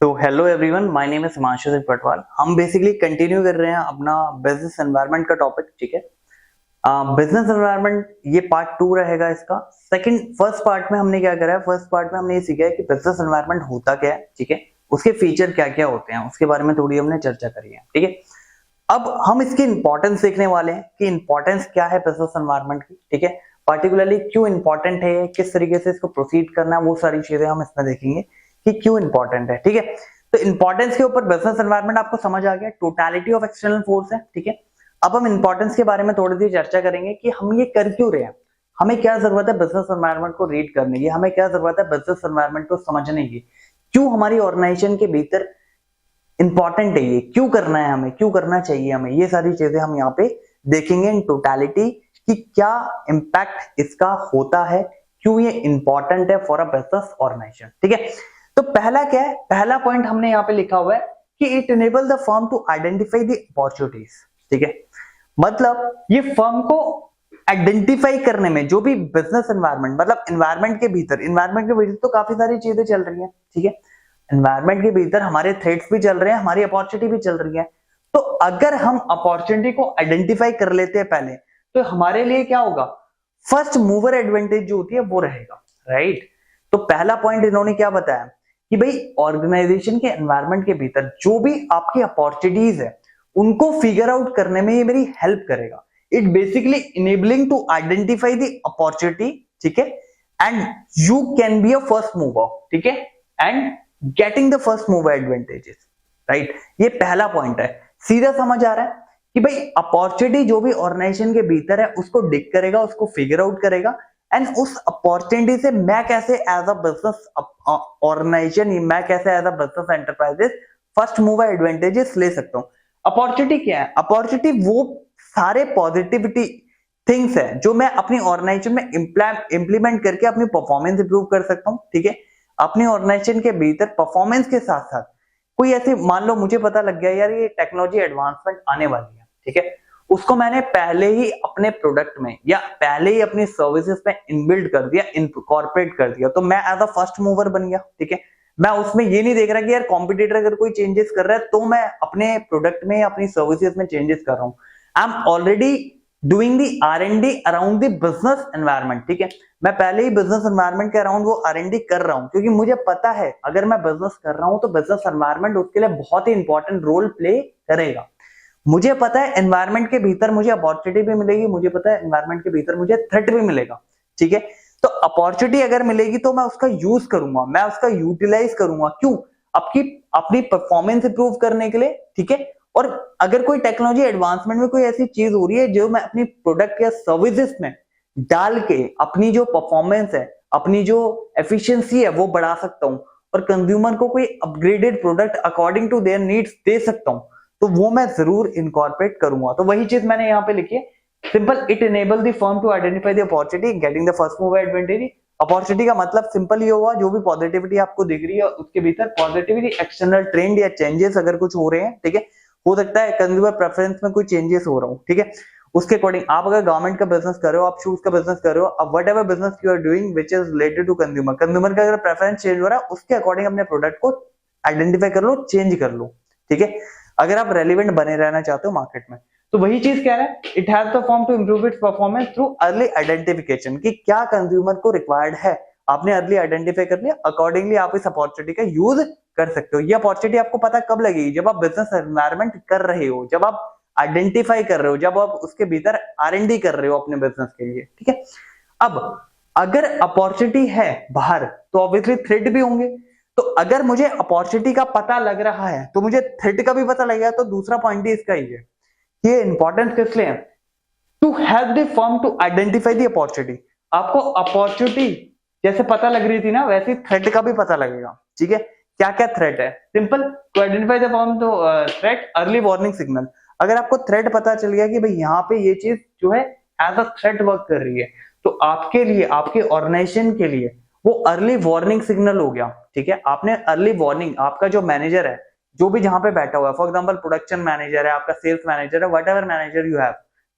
तो hello everyone, my name is Himanshu Singh Patwal. हम basically continue कर रहे हैं अपना बिजनेस एनवायरनमेंट का टॉपिक। ठीक है, बिजनेस एनवायरनमेंट ये पार्ट 2 रहेगा इसका। फर्स्ट पार्ट में हमने क्या करा है, फर्स्ट पार्ट में हमने ये सीखा है कि बिजनेस एनवायरनमेंट होता क्या है। ठीक है, उसके फीचर क्या क्या होते हैं उसके बारे में थोड़ी हमने चर्चा करी है। ठीक है, अब हम इसकी इंपॉर्टेंस देखने वाले हैं कि इंपॉर्टेंस क्या है बिजनेस एनवायरनमेंट की। ठीक है, पर्टिकुलरली क्यों इंपॉर्टेंट है, किस तरीके से इसको प्रोसीड करना है, वो सारी चीजें हम इसमें देखेंगे कि क्यों इंपॉर्टेंट है। ठीक है, तो इंपॉर्टेंस के ऊपर बिजनेस एनवायरनमेंट आपको समझ आ गया, टोटलिटी ऑफ एक्सटर्नल फोर्स है। ठीक है, अब हम इंपॉर्टेंस के बारे में थोड़ी सी चर्चा करेंगे कि हम ये कर क्यों रहे हैं, हमें क्या जरूरत है बिजनेस एनवायरनमेंट को रीड करने की, हमें क्या जरूरत है बिजनेस एनवायरनमेंट को समझने की, क्यों हमारी ऑर्गेनाइजेशन के भीतर इंपॉर्टेंट है, ये क्यों करना है हमें, क्यों करना चाहिए हमें, ये सारी चीजें हम यहाँ पे देखेंगे इन टोटलिटी कि क्या इम्पैक्ट इसका होता है, क्यों ये इंपॉर्टेंट है फॉर अ बिजनेस ऑर्गेनाइजेशन। ठीक है, तो पहला क्या है, पहला पॉइंट हमने यहाँ पे लिखा हुआ है कि it enable the firm to identify the opportunities. ठीक है, मतलब ये फर्म को आइडेंटिफाई करने में, जो भी बिजनेस एनवायरनमेंट मतलब एनवायरनमेंट के भीतर तो काफी सारी चीजें चल रही हैं। ठीक है, एनवायरनमेंट के भीतर हमारे थ्रेट्स भी चल रहे हैं, हमारी अपॉर्चुनिटी भी चल रही है। तो अगर हम अपॉर्चुनिटी को आइडेंटिफाई कर लेते हैं पहले, तो हमारे लिए क्या होगा, फर्स्ट मूवर एडवांटेज जो होती है वो रहेगा। राइट, तो पहला पॉइंट इन्होंने क्या बताया कि भाई ऑर्गेनाइजेशन के एनवायरनमेंट के भीतर जो भी आपकी अपॉर्चुनिटीज है उनको फिगर आउट करने में ये मेरी हेल्प करेगा। It basically enabling to identify the opportunity. ठीक है, and you can be a first mover. ठीक है, and getting the first mover advantages. Right, ये पहला पॉइंट है। सीधा समझ आ रहा है कि भाई अपॉर्चुनिटी जो भी ऑर्गेनाइजेशन के भीतर है उसको डिक करेगा, उसको फिगर आउट करेगा, एंड उस अपॉर्चुनिटी से मैं कैसे एज अ बिजनेस ऑर्गेनाइजेशन, मैं कैसे as a business enterprises first mover advantages ले सकता हूँ। अपॉर्चुनिटी क्या है, अपॉर्चुनिटी वो सारे पॉजिटिविटी थिंग्स है जो मैं अपनी ऑर्गेनाइजेशन में इंप्लीमेंट करके अपनी परफॉर्मेंस इंप्रूव कर सकता हूँ। ठीक है, अपनी ऑर्गेनाइजेशन के भीतर परफॉर्मेंस के साथ साथ कोई ऐसे, मान लो मुझे पता लग गया यार ये टेक्नोलॉजी एडवांसमेंट आने वाली है। ठीक है, उसको मैंने पहले ही अपने प्रोडक्ट में या पहले ही अपनी सर्विसेज में इनबिल्ड कर दिया, इनकॉर्पोरेट कर दिया, तो मैं एज अ फर्स्ट मूवर बन गया। ठीक है, मैं उसमें ये नहीं देख रहा कि यार कॉम्पिटिटर अगर कोई चेंजेस कर रहा है तो मैं अपने प्रोडक्ट में या अपनी सर्विसेज में चेंजेस कर रहा हूँ। I am already doing the R&D around the business environment. ठीक है, मैं पहले ही बिजनेस एनवायरनमेंट के अराउंड वो R&D कर रहा हूं, क्योंकि मुझे पता है अगर मैं बिजनेस कर रहा हूं तो बिजनेस एनवायरनमेंट उसके लिए बहुत ही इंपॉर्टेंट रोल प्ले करेगा। मुझे पता है एनवायरनमेंट के भीतर मुझे अपॉर्चुनिटी भी मिलेगी, मुझे पता है एनवायरनमेंट के भीतर मुझे थ्रेट भी मिलेगा। ठीक है, तो अपॉर्चुनिटी अगर मिलेगी तो मैं उसका यूज करूंगा, मैं उसका यूटिलाइज करूंगा। क्यों, आपकी अपनी परफॉर्मेंस इंप्रूव करने के लिए। ठीक है, और अगर कोई टेक्नोलॉजी एडवांसमेंट में कोई ऐसी चीज हो रही है जो मैं अपनी प्रोडक्ट या सर्विसेज में डाल के अपनी जो परफॉर्मेंस है, अपनी जो एफिशिएंसी है वो बढ़ा सकता हूँ और कंज्यूमर को कोई upgraded product according to their needs दे सकता हूँ, तो वो मैं जरूर इनकॉर्पोरेट करूंगा। तो वही चीज मैंने यहाँ पे लिखी है, simple, it enable the firm to identify the opportunity getting the first mover advantage. Opportunity का मतलब सिंपल ये हुआ, जो भी पॉजिटिविटी आपको दिख रही है उसके भीतर पॉजिटिविटी, एक्सटर्नल ट्रेंड या चेंजेस अगर कुछ हो रहे हैं। ठीक है, हो सकता है कंज्यूमर प्रेफरेंस में कोई चेंजेस हो रहा हो। ठीक है, उसके अकॉर्डिंग आप अगर गवर्नमेंट का बिजनेस कर रहे हो, आप शूज का बिजनेस कर रहे हो, अब whatever business you are doing which is related to consumer, consumer का अगर प्रेफरेंस चेंज हो रहा है उसके अकॉर्डिंग अपने प्रोडक्ट को आइडेंटिफाई कर लो, चेंज कर लो। ठीक है, अगर आप रेलिवेंट बने रहना चाहते हो मार्केट में, तो वही चीज कह रहा है, it has the form to improve its performance through early identification, कि क्या कंज्यूमर को रिक्वायर्ड है, आपने अर्ली आइडेंटिफाई कर लिया, अकॉर्डिंगली आप इस अपॉर्चुनिटी का यूज कर सकते हो। ये अपॉर्चुनिटी आपको पता कब लगेगी, जब आप बिजनेस एनवायरनमेंट कर रहे हो, जब आप आइडेंटिफाई कर रहे हो, जब आप उसके भीतर R&D कर रहे हो अपने बिजनेस के लिए। ठीक है, अब अगर अपॉर्चुनिटी है बाहर तो ऑब्वियसली थ्रेट भी होंगे, तो अगर मुझे अपॉर्चुनिटी का पता लग रहा है तो मुझे थ्रेट का भी पता लगेगा। तो दूसरा पॉइंट ही इसका ही है, ये इंपॉर्टेंट किस लिए है, to help the firm to identify the opportunity. आपको अपॉर्चुनिटी जैसे पता लग रही थी ना, वैसे थ्रेट का भी पता लगेगा। ठीक है, क्या क्या थ्रेट है, simple, to identify the firm to threat, early warning signal. अगर आपको थ्रेट पता चल गया कि भाई यहाँ पे ये चीज जो है एज अ थ्रेट वर्क कर रही है, तो आपके लिए, आपके ऑर्गेनाइजेशन के लिए वो अर्ली वार्निंग सिग्नल हो गया। ठीक है, आपने अर्ली वार्निंग, आपका जो मैनेजर है, जो भी जहां पे बैठा हुआ है, फॉर एग्जांपल प्रोडक्शन मैनेजर है, आपका सेल्स मैनेजर है, what ever manager you have,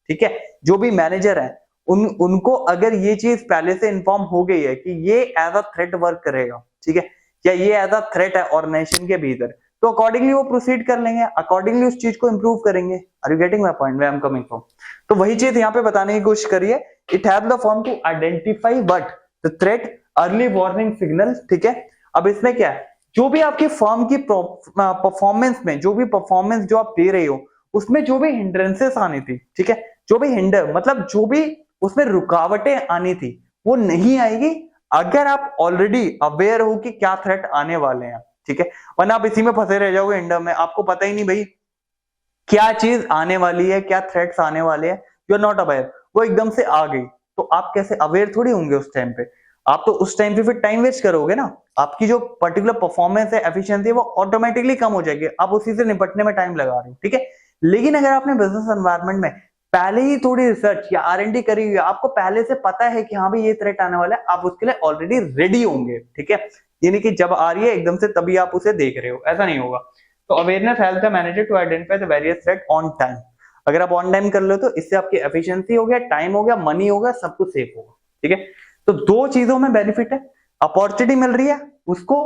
ठीक है, जो भी मैनेजर है, उनको अगर ये चीज पहले से इन्फॉर्म हो गई है कि ये एज अ थ्रेट वर्क करेगा, ठीक है, या ये एज अ थ्रेट है ऑर्गेनाइजेशन के भीतर, तो अकॉर्डिंगली वो प्रोसीड कर लेंगे, अकॉर्डिंगली उस चीज को इंप्रूव करेंगे। Are you getting my point where I am coming from? तो वही चीज यहाँ पे बताने की कोशिश करिए, it has the form to identify but the threat early warning signal. ठीक है, अब इसमें क्या है, जो भी आपकी फर्म की परफॉर्मेंस में जो भी परफॉर्मेंस जो आप दे रहे हो उसमें जो भी हिंड्रेंसेस आनी थी, ठीक है, जो भी हिंडर मतलब जो भी उसमें रुकावटें आनी थी वो नहीं आएगी अगर आप ऑलरेडी अवेयर हो कि क्या थ्रेट आने वाले हैं। ठीक है, वरना आप इसी में फंसे रह जाओगे हिंडर में, आपको पता ही नहीं भाई क्या चीज आने वाली है, क्या थ्रेट्स आने वाले हैं, यू आर नॉट अवेयर, वो एकदम से आ गई तो आप कैसे अवेयर थोड़ी होंगे उस टाइम पे, आप तो उस टाइम पे फिर टाइम वेस्ट करोगे ना, आपकी जो पर्टिकुलर परफॉर्मेंस है, एफिशिएंसी है, वो ऑटोमेटिकली कम हो जाएगी, आप उसी से निपटने में टाइम लगा रहे हो। ठीक है, लेकिन अगर आपने बिजनेस एनवायरनमेंट में पहले ही थोड़ी रिसर्च या R&D करी हुई है, आपको पहले से पता है कि हाँ भाई ये थ्रेट आने वाला है, आप उसके लिए ऑलरेडी रेडी होंगे। ठीक है, यानी कि जब आ रही है एकदम से तभी आप उसे देख रहे हो, ऐसा नहीं होगा। तो awareness help the manager to identify the various threat on time. अगर आप ऑन टाइम कर लो तो इससे आपकी एफिशिएंसी हो गया, टाइम हो गया, मनी होगा, सब कुछ सेफ होगा। ठीक है, तो दो चीजों में बेनिफिट है, अपॉर्चुनिटी मिल रही है उसको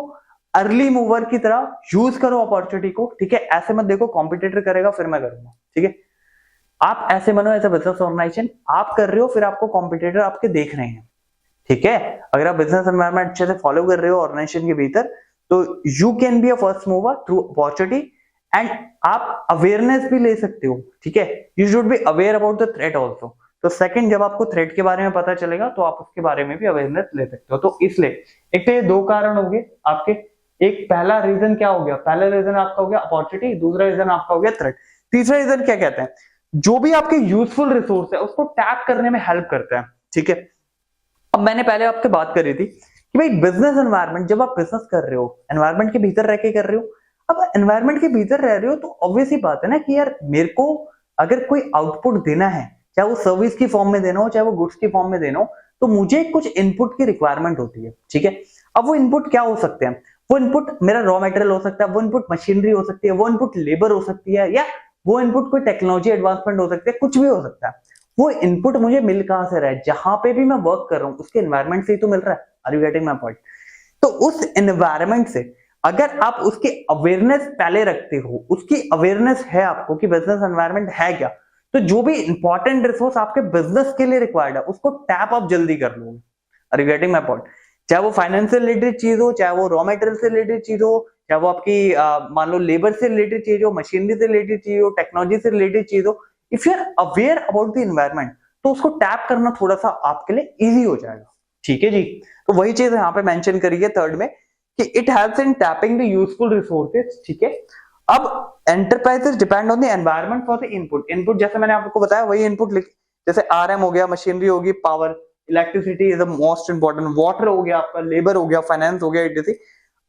अर्ली मूवर की तरह यूज करो अपॉर्चुनिटी को। ठीक है, ऐसे मत देखो कॉम्पिटिटर करेगा फिर मैं करूंगा। ठीक है, आप ऐसे बनो एज अ बिजनेस ऑर्गेनाइजेशन, आप कर रहे हो फिर आपको कॉम्पिटिटर आपके देख रहे हैं। ठीक है, अगर आप बिजनेस एनवायरनमेंट अच्छे से फॉलो कर रहे हो ऑर्गेनाइजेशन के भीतर तो you can be a first mover through opportunity and आप अवेयरनेस भी ले सकते हो। ठीक है, you should be aware about the threat also. तो सेकंड, जब आपको थ्रेट के बारे में पता चलेगा तो आप उसके बारे में भी अवेयरनेस ले सकते हो। तो इसलिए एक तो ये दो कारण हो गए आपके, एक पहला रीजन क्या हो गया, पहला रीजन आपका हो गया अपॉर्चुनिटी, दूसरा रीजन आपका हो गया थ्रेट, तीसरा रीजन क्या कहते हैं, जो भी आपके यूजफुल रिसोर्स है उसको टैप करने में हेल्प करता है। ठीक है, अब मैंने पहले आपसे बात करी थी कि भाई बिजनेस एनवायरनमेंट, जब आप बिजनेस कर रहे हो एनवायरनमेंट के भीतर रह के कर रहे हो, अब एनवायरनमेंट के भीतर रह रहे हो तो ऑब्वियस ही बात है ना कि यार मेरे को अगर कोई आउटपुट देना है, चाहे वो सर्विस की फॉर्म में देना हो चाहे वो गुड्स की फॉर्म में देना हो, तो मुझे कुछ इनपुट की रिक्वायरमेंट होती है। ठीक है, अब वो इनपुट क्या हो सकते हैं, वो इनपुट मेरा रॉ मटेरियल हो सकता है, वो इनपुट मशीनरी हो सकती है, वो इनपुट लेबर हो सकती है, या वो इनपुट कोई टेक्नोलॉजी एडवांसमेंट हो सकती है, कुछ भी हो सकता है। वो इनपुट मुझे मिल कहां से रहा है, जहां पे भी मैं वर्क कर रहा हूं उसके एनवायरनमेंट से ही तो मिल रहा है। Are you getting my point? तो उस एनवायरनमेंट से अगर आप उसकी अवेयरनेस पहले रखते हो, उसकी अवेयरनेस है आपको कि बिजनेस एनवायरनमेंट है क्या, तो जो भी इंपॉर्टेंट रिसोर्स आपके बिजनेस के लिए रिक्वायर्ड है उसको टैप आप जल्दी कर लोगे। Are you getting my point? चाहे वो फाइनेंस से रिलेटेड चीज हो, चाहे वो रॉ मटेरियल से रिलेटेड चीज हो, चाहे वो आपकी मान लो लेबर से रिलेटेड चीज हो, मशीनरी से रिलेटेड चीज हो, टेक्नोलॉजी से रिलेटेड चीज हो, if you are aware about the environment तो उसको टैप करना थोड़ा सा आपके लिए इजी हो जाएगा। ठीक है जी, तो वही चीज यहाँ पे मेंशन करी है थर्ड में कि it helps in tapping the useful resources. ठीक है, अब enterprises depend on the environment for the input. Input जैसे मैंने आपको बताया वही इनपुट लिख, जैसे RM हो गया, मशीनरी होगी, power, electricity is the most important, water हो गया आपका, लेबर हो गया, फाइनेंस हो गया, etc।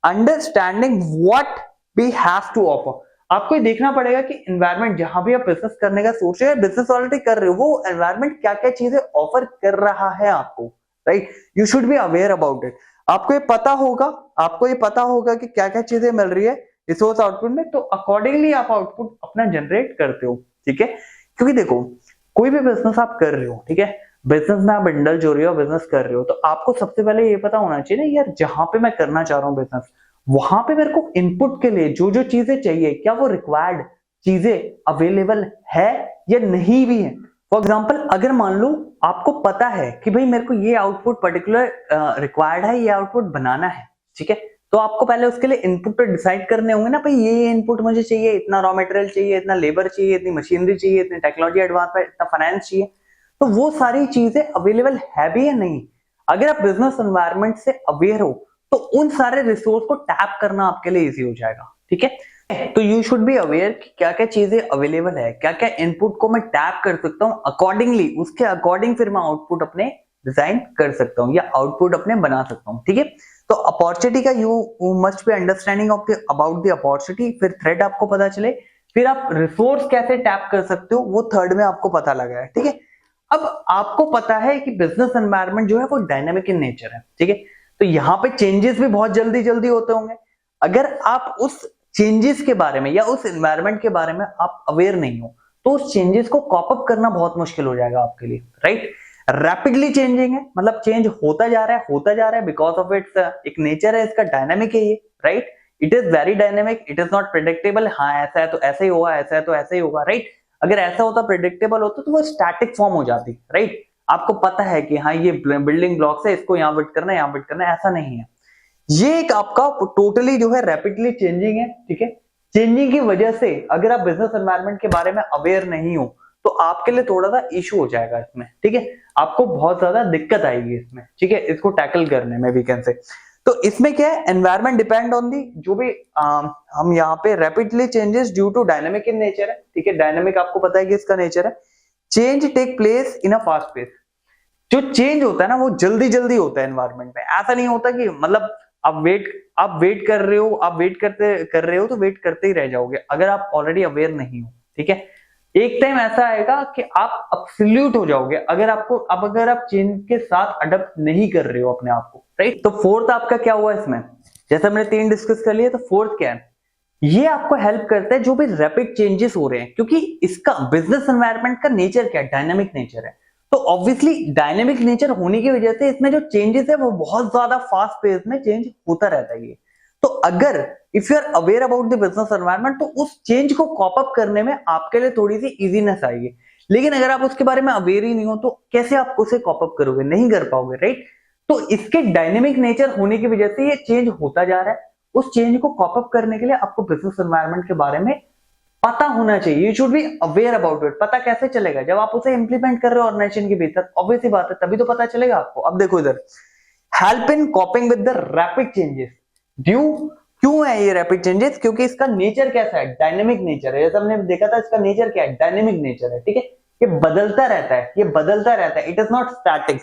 Understanding what we have to offer, आपको ये देखना पड़ेगा कि एनवायरनमेंट जहां भी आप बिजनेस करने का सोच रहे हैं, बिजनेस ऑलरेडी कर रहे हो, वो एनवायरनमेंट क्या क्या चीजें ऑफर कर रहा है आपको, right? You should be aware about it. आपको ये पता होगा कि क्या क्या चीजें मिल रही है रिसोर्स आउटपुट में, तो अकॉर्डिंगली आप आउटपुट अपना जनरेट करते हो। ठीक है, क्योंकि देखो कोई भी बिजनेस आप कर रहे हो, ठीक है, बिजनेस में आप इंडल्ज हो रहे हो, बिजनेस कर रहे हो, तो आपको सबसे पहले ये पता होना चाहिए ना यार, जहां पे मैं करना चाह रहा हूँ बिजनेस, वहां पे मेरे को इनपुट के लिए जो जो चीजें चाहिए, क्या वो रिक्वायर्ड चीजें अवेलेबल है या नहीं भी है। फॉर एग्जाम्पल, अगर मान लो आपको पता है कि भाई मेरे को ये आउटपुट पर्टिकुलर रिक्वायर्ड है, ये आउटपुट बनाना है, ठीक है, तो आपको पहले उसके लिए इनपुट तो डिसाइड करने होंगे ना, भाई ये इनपुट मुझे चाहिए, इतना रॉ मटेरियल चाहिए, इतना लेबर चाहिए, इतनी मशीनरी चाहिए, इतनी टेक्नोलॉजी एडवांसमेंट, इतना फाइनेंस चाहिए, तो वो सारी चीजें अवेलेबल है भी या नहीं। अगर आप बिजनेस एनवायरनमेंट से अवेयर हो तो उन सारे रिसोर्स को टैप करना आपके लिए इजी हो जाएगा। ठीक है, तो यू शुड बी अवेयर कि क्या क्या चीजें अवेलेबल है, क्या क्या इनपुट को मैं टैप कर सकता हूँ, अकॉर्डिंगली उसके अकॉर्डिंग फिर मैं आउटपुट अपने डिजाइन कर सकता हूँ या आउटपुट अपने बना सकता हूँ। ठीक है, तो अपॉर्चुनिटी का you must be understanding of the about the opportunity, फिर थ्रेट आपको पता चले, फिर आप रिसोर्स कैसे टैप कर सकते हो वो थर्ड में आपको पता लगा है। ठीक है, अब आपको पता है कि बिजनेस एनवायरनमेंट जो है वो डायनामिक इन नेचर है। ठीक है, तो यहाँ पे चेंजेस भी बहुत जल्दी जल्दी होते होंगे। अगर आप उस चेंजेस के बारे में या उस एनवायरनमेंट के बारे में आप अवेयर नहीं हो तो उस चेंजेस को कॉप अप करना बहुत मुश्किल हो जाएगा आपके लिए, राइट? रैपिडली चेंजिंग है, मतलब चेंज होता जा रहा है बिकॉज ऑफ इट्स एक नेचर है इसका, डायनामिक है ये, right. It is very dynamic, it is not predictable, हाँ ऐसा है तो ऐसा ही होगा, ऐसा है तो ऐसा ही होगा, राइट। अगर ऐसा होता, प्रेडिक्टेबल होता, तो वो स्टैटिक फॉर्म हो जाती, राइट। आपको पता है कि हाँ ये बिल्डिंग ब्लॉक्स है, इसको यहाँ फिट करना है, यहाँ फिट करना है, ऐसा नहीं है। ये एक आपका टोटली जो है रैपिडली चेंजिंग है, ठीक है। चेंजिंग की वजह से अगर आप बिजनेस एनवायरनमेंट के बारे में अवेयर नहीं हो तो आपके लिए थोड़ा सा इशू हो जाएगा इसमें, ठीक है। आपको बहुत ज्यादा दिक्कत आएगी इसमें, ठीक है, इसको टैकल करने में, वी कैन से। तो इसमें क्या है, एनवायरनमेंट डिपेंड ऑन दी, जो भी हम यहाँ पे rapidly changes due to dynamic in nature है, ठीक है। डायनामिक आपको पता है कि इसका नेचर है। Change take place in a fast pace. जो चेंज होता है ना वो जल्दी जल्दी होता है एनवायरनमेंट में, ऐसा नहीं होता कि मतलब आप वेट कर रहे हो, आप वेट कर रहे हो तो वेट करते ही रह जाओगे अगर आप ऑलरेडी अवेयर नहीं हो, ठीक है। एक टाइम ऐसा आएगा कि आप अब्सोल्यूट हो जाओगे अगर आप चेंज के साथ अडप्ट नहीं कर रहे हो अपने आप को, राइट। तो फोर्थ आपका क्या हुआ इसमें, जैसे हमने 3 डिस्कस कर लिए, तो फोर्थ क्या है, ये आपको हेल्प करता है जो भी रैपिड चेंजेस हो रहे हैं, क्योंकि इसका बिजनेस एनवायरनमेंट का नेचर क्या है, डायनामिक नेचर है। तो ऑब्वियसली डायनेमिक नेचर होने की वजह से इसमें जो चेंजेस है वो बहुत ज्यादा फास्ट पेस में चेंज होता रहता है। तो अगर if you are aware about the business environment तो उस चेंज को कॉप अप करने में आपके लिए थोड़ी सी इजीनेस आएगी। लेकिन अगर आप उसके बारे में अवेयर ही नहीं हो तो कैसे आप उसे कॉप अप करोगे, नहीं कर पाओगे, राइट। तो इसके डायनेमिक नेचर होने की वजह से ये चेंज होता जा रहा है। उस चेंज को कॉप अप करने के लिए आपको बिजनेस एनवायरनमेंट के बारे में पता होना चाहिए, you should be aware about it. पता कैसे चलेगा, जब आप उसे इंप्लीमेंट कर रहे हो ऑर्गेनाइजेशन के भीतर, ऑब्वियस ही बात है, तभी तो पता चलेगा आपको। अब देखो इधर, help in कॉपिंग with the rapid changes. क्यों है ये रैपिड चेंजेस, क्योंकि इसका नेचर कैसा है, डायनेमिक नेचर है। जैसे हमने देखा था इसका नेचर क्या है, डायनेमिक नेचर है, ठीक है। ये बदलता रहता है, ये बदलता रहता है, it is not static.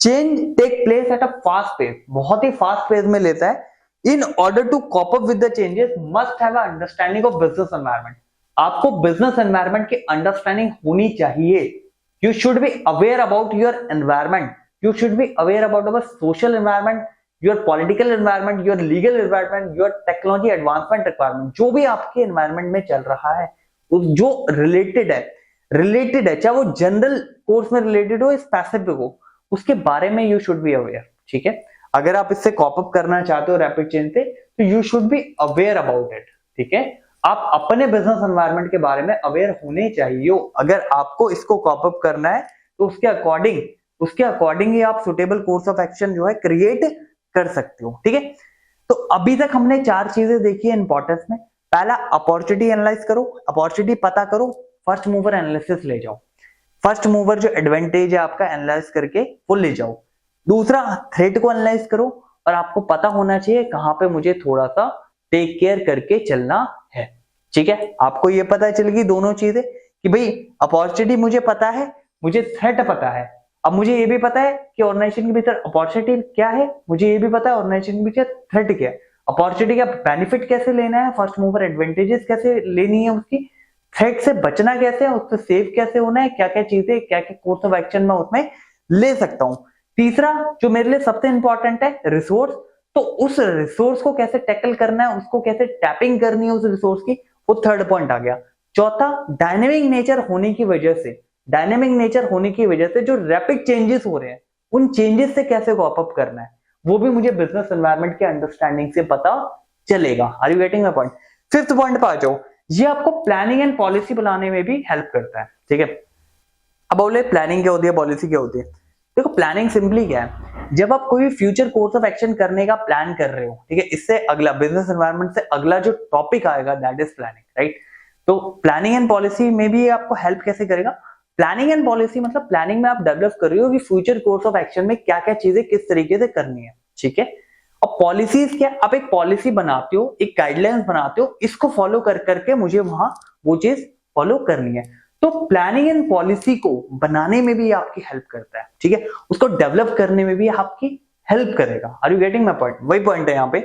Change take place at a fast pace, बहुत ही फास्ट पेस में लेता है। In order to cope up with the changes, must have an understanding of business environment. आपको business environment की understanding होनी चाहिए। You should be aware about your environment. You should be aware about our social environment, your political environment, your legal environment, your technology advancement requirement. जो भी आपके environment में चल रहा है, जो related है, चाहे वो general course में related हो, specific हो, उसके बारे में you should be aware, ठीक है। अगर आप इससे कॉप अप करना चाहते हो रैपिड चेंज से, तो you should be aware about it, ठीक है। आप अपने बिजनेस एनवायरनमेंट के बारे में अवेयर होने चाहिए। अगर आपको इसको कॉप अप करना है तो उसके अकॉर्डिंग ही आप सुटेबल कोर्स ऑफ एक्शन जो है क्रिएट कर सकते हो, ठीक है। तो अभी तक हमने 4 चीजें देखी है इंपॉर्टेंस में। पहला, अपॉर्चुनिटी एनालाइज करो, अपॉर्चुनिटी पता करो, फर्स्ट मूवर एनालिसिस ले जाओ, फर्स्ट मूवर जो एडवांटेज है आपका एनालाइज करके वो ले जाओ। दूसरा, थ्रेट को एनालाइज करो और आपको पता होना चाहिए कहां पे मुझे थोड़ा सा टेक केयर करके चलना है, ठीक है। आपको ये पता चलेगी दोनों चीजें कि भाई अपॉर्चुनिटी मुझे पता है, मुझे थ्रेट पता है। अब मुझे ये भी पता है कि ऑर्गेनाइजेशन के भीतर अपॉर्चुनिटी क्या है, मुझे ये भी पता है ऑर्गेनाइजेशन के भीतर थ्रेट क्या है। अपॉर्चुनिटी का बेनिफिट कैसे लेना है, फर्स्ट मूवर एडवांटेजेस कैसे लेनी है उसकी, थ्रेट से बचना कैसे है, उससे सेव कैसे होना है, क्या क्या चीजें, क्या क्या कोर्स ऑफ एक्शन में उसमें ले सकता हूं। तीसरा, जो मेरे लिए सबसे इंपॉर्टेंट है, रिसोर्स। तो उस रिसोर्स को कैसे टैकल करना है, उसको कैसे टैपिंग करनी है उस रिसोर्स की, वो थर्ड पॉइंट आ गया। चौथा, डायनेमिक नेचर होने की वजह से जो रैपिड चेंजेस हो रहे हैं, उन चेंजेस से कैसे कॉप अप करना है, वो भी मुझे बिजनेस एनवायरनमेंट के अंडरस्टैंडिंग से पता चलेगा। Are you getting my point. Fifth point पे आ जाओ, ये आपको प्लानिंग एंड पॉलिसी बनाने में भी हेल्प करता है, ठीक है। अब बोले प्लानिंग क्या होती है, पॉलिसी क्या होती है। देखो, प्लानिंग सिंपली क्या है, जब आप कोई फ्यूचर कोर्स ऑफ एक्शन करने का प्लान कर रहे हो, ठीक है, इससे अगला बिजनेस एनवायरनमेंट से अगला जो टॉपिक आएगा दैट इज प्लानिंग, राइट। तो प्लानिंग एंड पॉलिसी में भी आपको हेल्प कैसे करेगा। प्लानिंग एंड पॉलिसी मतलब प्लानिंग में आप डेवलप कर रहे हो कि फ्यूचर कोर्स ऑफ एक्शन में क्या क्या चीजें किस तरीके से करनी है, ठीक है। और पॉलिसीज क्या, आप एक पॉलिसी बनाते हो, एक गाइडलाइंस बनाते हो, इसको फॉलो कर करके मुझे वहां वो चीज फॉलो करनी है। तो प्लानिंग एंड पॉलिसी को बनाने में भी आपकी हेल्प करता है, ठीक है, उसको डेवलप करने में भी आपकी हेल्प करेगा। Are you getting my point, वही पॉइंट है यहाँ पे।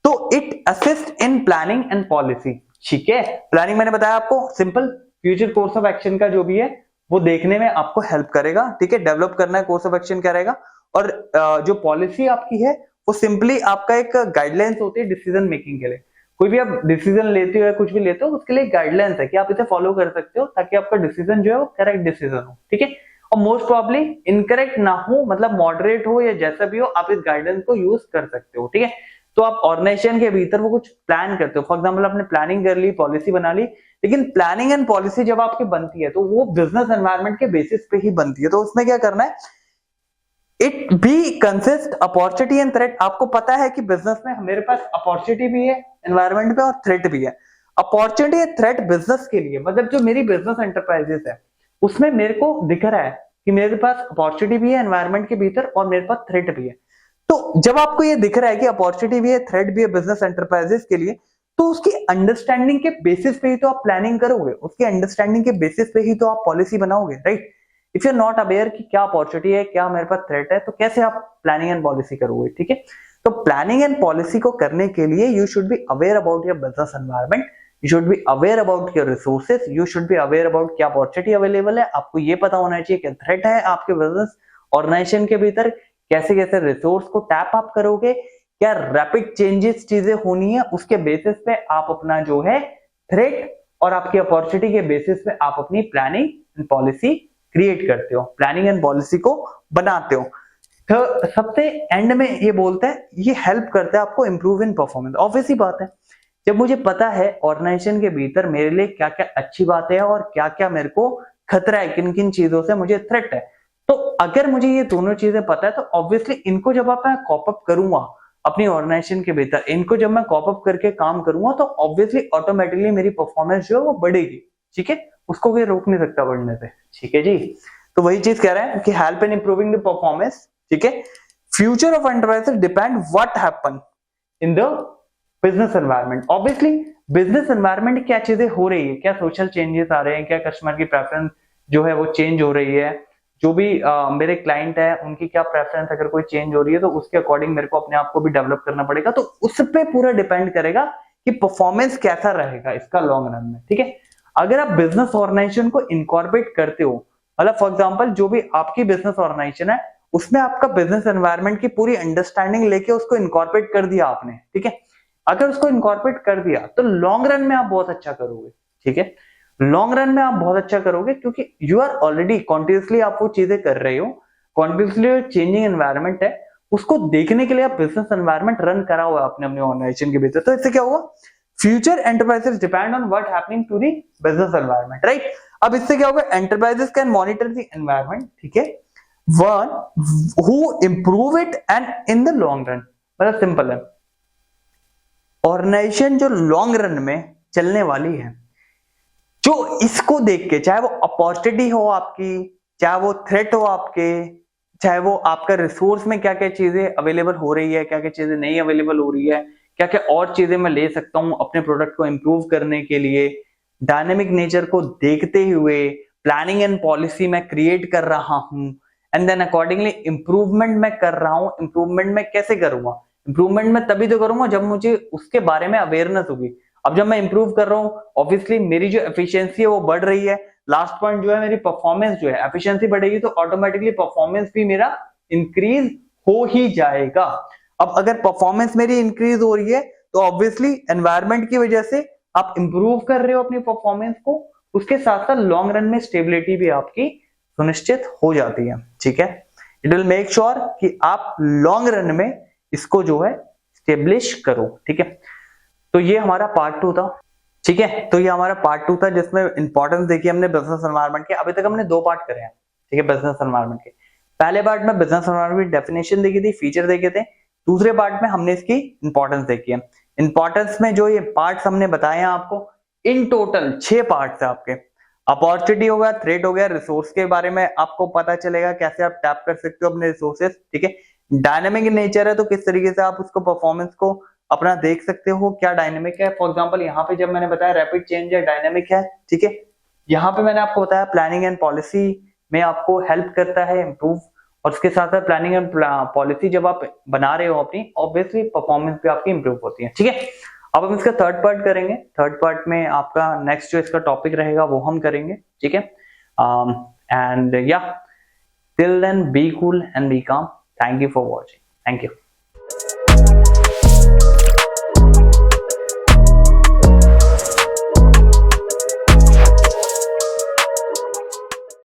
तो it assist in planning and policy, ठीक है। प्लानिंग मैंने बताया आपको, simple future course of action का जो भी है वो देखने में आपको हेल्प करेगा, ठीक है। डेवलप करना है कोर्स ऑफ एक्शन क्या रहेगा, और जो पॉलिसी आपकी है वो सिंपली आपका एक गाइडलाइंस होती है डिसीजन मेकिंग के लिए। कोई भी आप डिसीजन लेते हो या कुछ भी लेते हो, उसके लिए गाइडलाइंस है कि आप इसे फॉलो कर सकते हो ताकि आपका डिसीजन जो है वो करेक्ट डिसीजन हो, ठीक है। और मोस्ट प्रॉब्ली इनकरेक्ट ना हो, मतलब मॉडरेट हो या जैसा भी हो, आप इस गाइडेंस को यूज कर सकते हो, ठीक है। तो आप ऑर्गेनाइजेशन के भीतर वो कुछ प्लान करते हो, फॉर एग्जाम्पल आपने प्लानिंग कर ली, पॉलिसी बना ली, लेकिन प्लानिंग एंड पॉलिसी जब आपकी बनती है तो वो बिजनेस एनवायरनमेंट के बेसिस पे ही बनती है। तो उसमें क्या करना है, इट भी कंसिस्ट अपॉर्चुनिटी एंड थ्रेट। आपको पता है कि बिजनेस में मेरे पास अपॉर्चुनिटी भी है एनवायरनमेंट पे और थ्रेट भी है। अपॉर्चुनिटी या थ्रेट बिजनेस के लिए, मतलब जो मेरी बिजनेस एंटरप्राइजेस है उसमें मेरे को दिख रहा है कि मेरे पास अपॉर्चुनिटी भी है एनवायरनमेंट के भीतर और मेरे पास थ्रेट भी है। तो जब आपको ये दिख रहा है कि अपॉर्चुनिटी भी है, थ्रेट भी है बिजनेस एंटरप्राइजेस के लिए, तो उसकी अंडरस्टैंडिंग के बेसिस पे ही तो आप प्लानिंग करोगे, उसकी अंडरस्टैंडिंग के बेसिस पे ही तो आप पॉलिसी बनाओगे, right. If you are not aware कि क्या अपॉर्चुनिटी है, क्या मेरे पास थ्रेट है, तो कैसे आप प्लानिंग एंड पॉलिसी करोगे, ठीक है। तो प्लानिंग एंड पॉलिसी को करने के लिए you should be aware about your business environment, you should be aware about your resources, you should be aware about क्या अपॉर्चुनिटी अवेलेबल है, आपको ये पता होना चाहिए क्या थ्रेट है आपके बिजनेस ऑर्गेनाइजेशन के भीतर, कैसे कैसे रिसोर्स को टैप आप करोगे, क्या रैपिड चेंजेस चीजें होनी है, उसके बेसिस पे आप अपना जो है थ्रेट और आपकी अपॉर्चुनिटी के बेसिस पे आप अपनी प्लानिंग एंड पॉलिसी क्रिएट करते हो, प्लानिंग एंड पॉलिसी को बनाते हो। तो सबसे एंड में ये बोलते हैं, ये हेल्प करता है आपको इंप्रूव इन परफॉर्मेंस। ऑब्वियस ही बात है, जब मुझे पता है ऑर्गेनाइजेशन के भीतर मेरे लिए क्या क्या अच्छी बातें हैं और क्या क्या मेरे को खतरा है, किन किन चीजों से मुझे थ्रेट है, तो अगर मुझे ये दोनों चीजें पता है तो ऑब्वियसली इनको जब आप मैं कॉप अप करूंगा अपनी ऑर्गेनाइजेशन के भीतर, इनको जब मैं कॉप अप करके काम करूंगा तो ऑब्वियसली ऑटोमेटिकली मेरी परफॉर्मेंस जो है वो बढ़ेगी, ठीक है। उसको कोई रोक नहीं सकता बढ़ने से, ठीक है जी। तो वही चीज कह रहे हैं कि help in improving the performance, ठीक है। Future of enterprises depend what happen in the business environment. Obviously business environment क्या चीजें हो रही है, क्या सोशल चेंजेस आ रहे हैं, क्या कस्टमर की प्रेफरेंस जो है वो चेंज हो रही है, जो भी मेरे क्लाइंट है उनकी क्या प्रेफरेंस अगर कोई चेंज हो रही है तो उसके अकॉर्डिंग मेरे को अपने आप को भी डेवलप करना पड़ेगा। तो उस पे पूरा डिपेंड करेगा कि परफॉर्मेंस कैसा रहेगा इसका लॉन्ग रन में, ठीक है। अगर आप बिजनेस ऑर्गेनाइजेशन को इनकॉर्पोरेट करते हो, मतलब फॉर एग्जांपल जो भी आपकी बिजनेस ऑर्गेनाइजेशन है उसमें आपका बिजनेस एनवायरनमेंट की पूरी अंडरस्टैंडिंग लेके उसको इनकॉर्पोरेट कर दिया आपने, ठीक है। अगर उसको इनकॉर्पोरेट कर दिया तो लॉन्ग रन में आप बहुत अच्छा करोगे, ठीक है। लॉन्ग रन में आप बहुत अच्छा करोगे क्योंकि यू आर ऑलरेडी कॉन्टिन्यूसली आप वो चीजें कर रहे हो, कॉन्टिन्यूसली चेंजिंग एनवायरनमेंट है, उसको देखने के लिए आप बिजनेस एनवायरनमेंट रन करा हुआ है अपने अपने ऑर्गेनाइजेशन के भीतर। तो इससे क्या होगा, future enterprises depend on what happening to the business environment, right. अब इससे क्या होगा, enterprises can monitor the environment, ठीक है, one who improve it and in the long run. मतलब सिंपल है, ऑर्गेनाइजेशन जो लॉन्ग रन में चलने वाली है, जो इसको देख के, चाहे वो अपॉर्चुनिटी हो आपकी, चाहे वो थ्रेट हो आपके, चाहे वो आपका रिसोर्स में क्या क्या चीजें अवेलेबल हो रही है, क्या क्या चीजें नहीं अवेलेबल हो रही है, क्या क्या और चीजें मैं ले सकता हूं अपने प्रोडक्ट को इंप्रूव करने के लिए, डायनेमिक नेचर को देखते हुए प्लानिंग एंड पॉलिसी मैं क्रिएट कर रहा हूं एंड देन अकॉर्डिंगली इंप्रूवमेंट मैं कर रहा हूं। इंप्रूवमेंट मैं कैसे करूंगा, इंप्रूवमेंट मैं तभी तो करूंगा जब मुझे उसके बारे में अवेयरनेस होगी। अब जब मैं इंप्रूव कर रहा हूं ऑब्वियसली मेरी जो एफिशिएंसी है वो बढ़ रही है, लास्ट पॉइंट जो है मेरी परफॉर्मेंस जो है, एफिशिएंसी बढ़ेगी तो ऑटोमेटिकली परफॉर्मेंस भी मेरा इंक्रीज हो ही जाएगा। अब अगर परफॉर्मेंस मेरी इंक्रीज हो रही है तो ऑब्वियसली एनवायरनमेंट की वजह से आप इंप्रूव कर रहे हो अपनी परफॉर्मेंस को, उसके साथ साथ लॉन्ग रन में स्टेबिलिटी भी आपकी सुनिश्चित हो जाती है, ठीक है। इट विल मेक श्योर कि आप लॉन्ग रन में इसको जो है स्टेब्लिश करो, ठीक है। तो ये हमारा पार्ट 2 था, ठीक है। तो ये हमारा पार्ट 2 था जिसमें इंपॉर्टेंस देखी हमने बिजनेस एनवायरनमेंट के। अभी तक हमने 2 पार्ट करे हैं, ठीक है, बिजनेस एनवायरनमेंट के। पहले पार्ट में बिजनेस एनवायरनमेंट की डेफिनेशन देखी थी, फीचर देखे थे। दूसरे पार्ट में हमने इसकी इंपॉर्टेंस देखी है। इंपॉर्टेंस में जो ये पार्ट्स हमने बताए हैं आपको, इन टोटल 6 पार्ट्स है आपके। अपॉर्चुनिटी होगा, थ्रेट हो गया, रिसोर्स के बारे में आपको पता चलेगा कैसे आप टैप कर सकते हो अपने रिसोर्सेस, ठीक है। डायनेमिक नेचर है तो किस तरीके से आप उसको परफॉर्मेंस को अपना देख सकते हो, क्या डायनेमिक है। फॉर एग्जांपल यहाँ पे जब मैंने बताया रैपिड चेंज है, डायनेमिक है, ठीक है। यहाँ पे मैंने आपको बताया प्लानिंग एंड पॉलिसी में आपको हेल्प करता है इंप्रूव, और उसके साथ साथ प्लानिंग एंड पॉलिसी जब आप बना रहे हो अपनी, ऑब्वियसली परफॉर्मेंस भी आपकी इंप्रूव होती है, ठीक है। अब हम इसका थर्ड पार्ट करेंगे। थर्ड पार्ट में आपका नेक्स्ट जो इसका टॉपिक रहेगा वो हम करेंगे, ठीक है। एंड या till then be cool and be calm. Thank you for watching, thank you.